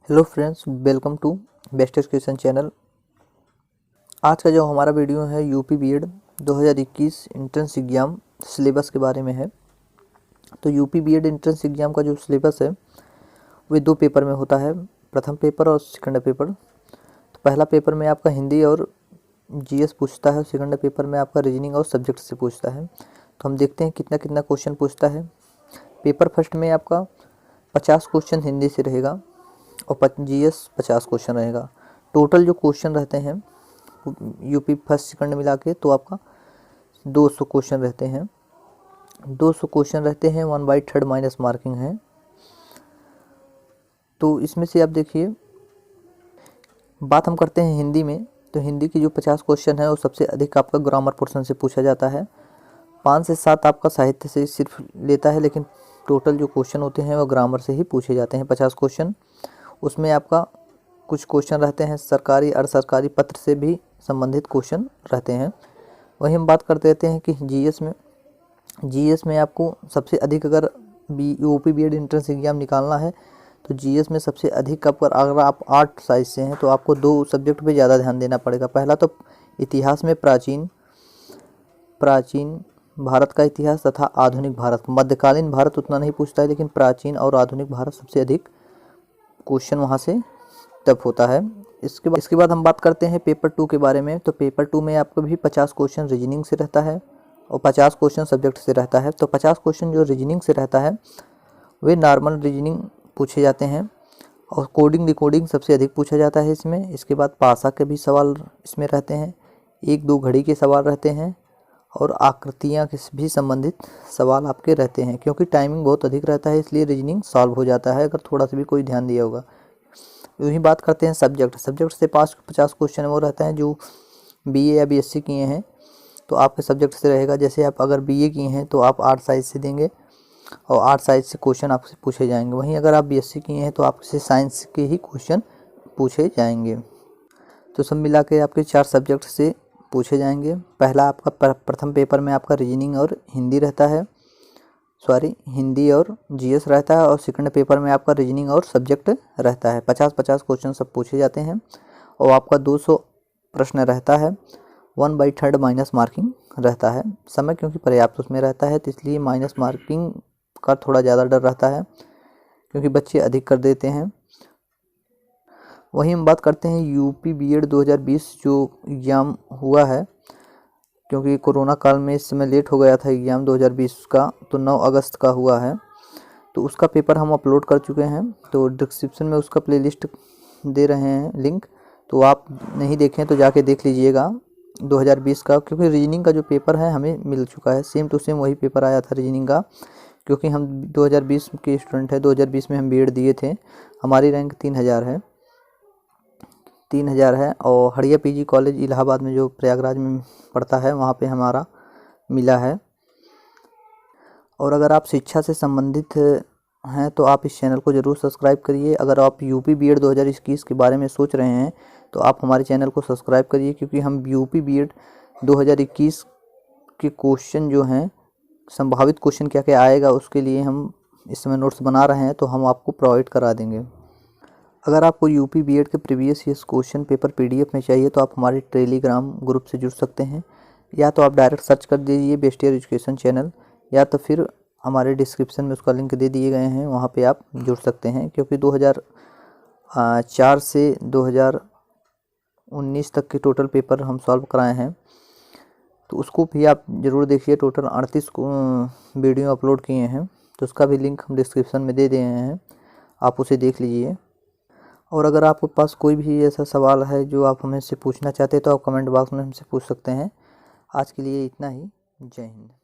Hello friends, welcome to best education channel. आज का जो हमारा वीडियो है UP BEd 2021 entrance exam syllabus के बारे में है। तो यूपी बीएड एंट्रेंस एग्ज़ाम का जो सिलेबस है वो दो पेपर में होता है, प्रथम पेपर और सेकंड पेपर। तो पहला पेपर में आपका हिंदी और जीएस पूछता है, सेकंड पेपर में आपका रीजनिंग और सब्जेक्ट से पूछता है। तो हम देखते हैं कितना कितना क्वेश्चन पूछता है। पेपर फर्स्ट में आपका 50 क्वेश्चन हिंदी से रहेगा और जीएस 50 क्वेश्चन रहेगा। टोटल जो क्वेश्चन रहते हैं यूपी फर्स्ट सेकंड मिला के तो आपका 200 क्वेश्चन रहते हैं। 200 क्वेश्चन रहते हैं, 1/3 माइनस मार्किंग है। तो इसमें से आप देखिए, बात हम करते हैं हिंदी में। तो हिंदी की जो 50 क्वेश्चन है वो सबसे अधिक आपका ग्रामर पोर्शन से पूछा जाता है। 5 से 7 आपका साहित्य से सिर्फ लेता है, लेकिन टोटल जो क्वेश्चन होते हैं वो ग्रामर से ही पूछे जाते हैं 50 क्वेश्चन। उसमें आपका कुछ क्वेश्चन रहते हैं सरकारी अर्ध सरकारी पत्र से भी संबंधित क्वेश्चन रहते हैं। वही हम बात करते रहते हैं कि जीएस में आपको सबसे अधिक अगर यूपी बीएड एंट्रेंस एग्जाम निकालना है तो जीएस में सबसे अधिक अगर आप 8 साइज से हैं तो आपको 2 सब्जेक्ट पे ज़्यादा ध्यान देना पड़ेगा। पहला तो इतिहास में प्राचीन भारत का इतिहास तथा आधुनिक भारत। मध्यकालीन भारत उतना नहीं पूछता है, लेकिन प्राचीन और आधुनिक भारत सबसे अधिक क्वेश्चन वहाँ से तब होता है। इसके बाद हम बात करते हैं पेपर 2 के बारे में। तो पेपर 2 में आपको भी 50 क्वेश्चन रीजनिंग से रहता है और 50 क्वेश्चन सब्जेक्ट से रहता है। तो 50 क्वेश्चन जो रीजनिंग से रहता है वे नॉर्मल रीजनिंग पूछे जाते हैं और कोडिंग डिकोडिंग सबसे अधिक पूछा जाता है इसमें। इसके बाद भाषा के भी सवाल इसमें रहते हैं, 1-2 घड़ी के सवाल रहते हैं और आकृतियाँ के भी संबंधित सवाल आपके रहते हैं। क्योंकि टाइमिंग बहुत अधिक रहता है इसलिए रीजनिंग सॉल्व हो जाता है अगर थोड़ा सा भी कोई ध्यान दिया होगा। यूँ ही बात करते हैं सब्जेक्ट से 50 क्वेश्चन वो रहता है जो बीए या बीएससी किए हैं तो आपके सब्जेक्ट से रहेगा। जैसे आप अगर बीए किए हैं तो आप 8 साइज से देंगे और 8 साइज से क्वेश्चन आपसे पूछे जाएंगे। वहीं अगर आप बीएससी किए हैं तो आपसे साइंस के ही क्वेश्चन पूछे जाएंगे। तो सब मिला के आपके 4 सब्जेक्ट से पूछे जाएंगे। पहला आपका प्रथम पेपर में आपका रीजनिंग और हिंदी और जीएस रहता है और सेकंड पेपर में आपका रीजनिंग और सब्जेक्ट रहता है। 50-50 क्वेश्चन सब पूछे जाते हैं और आपका 200 प्रश्न रहता है। 1/3 माइनस मार्किंग रहता है। समय क्योंकि पर्याप्त उसमें रहता है तो इसलिए माइनस मार्किंग का थोड़ा ज़्यादा डर रहता है क्योंकि बच्चे अधिक कर देते हैं। वहीं हम बात करते हैं यूपी बीएड 2020 जो एग्ज़ाम हुआ है, क्योंकि कोरोना काल में इस समय लेट हो गया था एग्ज़ाम 2020 का, तो 9 अगस्त का हुआ है। तो उसका पेपर हम अपलोड कर चुके हैं। तो डिस्क्रिप्शन में उसका प्लेलिस्ट दे रहे हैं लिंक, तो आप नहीं देखें तो जाके देख लीजिएगा 2020 का। क्योंकि रीजनिंग का जो पेपर है हमें मिल चुका है, सेम टू सेम वही पेपर आया था रीजनिंग का। क्योंकि हम 2020 के स्टूडेंट हैं, 2020 में हम बीएड दिए थे। हमारी रैंक 3000 है और हड़िया पीजी कॉलेज इलाहाबाद में जो प्रयागराज में पड़ता है वहाँ पे हमारा मिला है। और अगर आप शिक्षा से संबंधित हैं तो आप इस चैनल को ज़रूर सब्सक्राइब करिए। अगर आप यूपी बीएड 2021 के बारे में सोच रहे हैं तो आप हमारे चैनल को सब्सक्राइब करिए, क्योंकि हम यूपी बीएड 2021 के क्वेश्चन जो हैं, संभावित क्वेश्चन क्या क्या आएगा उसके लिए हम इस समय नोट्स बना रहे हैं, तो हम आपको प्रोवाइड करा देंगे। अगर आपको यूपी बीएड के previous years question paper PDF में चाहिए तो आप हमारे टेलीग्राम ग्रुप से जुड़ सकते हैं, या तो आप डायरेक्ट सर्च कर दीजिए बेस्ट एजुकेशन चैनल, या तो फिर हमारे डिस्क्रिप्शन में उसका लिंक दे दिए गए हैं, वहाँ पे आप जुड़ सकते हैं। क्योंकि 2004 से 2019 तक के टोटल पेपर हम सॉल्व कराए हैं, तो उसको भी आप ज़रूर देखिए। टोटल 38 वीडियो अपलोड किए हैं, तो उसका भी लिंक हम डिस्क्रिप्शन में दे दिए हैं, आप उसे देख लीजिए। और अगर आपके पास कोई भी ऐसा सवाल है जो आप हमें से पूछना चाहते हैं तो आप कमेंट बॉक्स में हमसे पूछ सकते हैं। आज के लिए इतना ही। जय हिंद।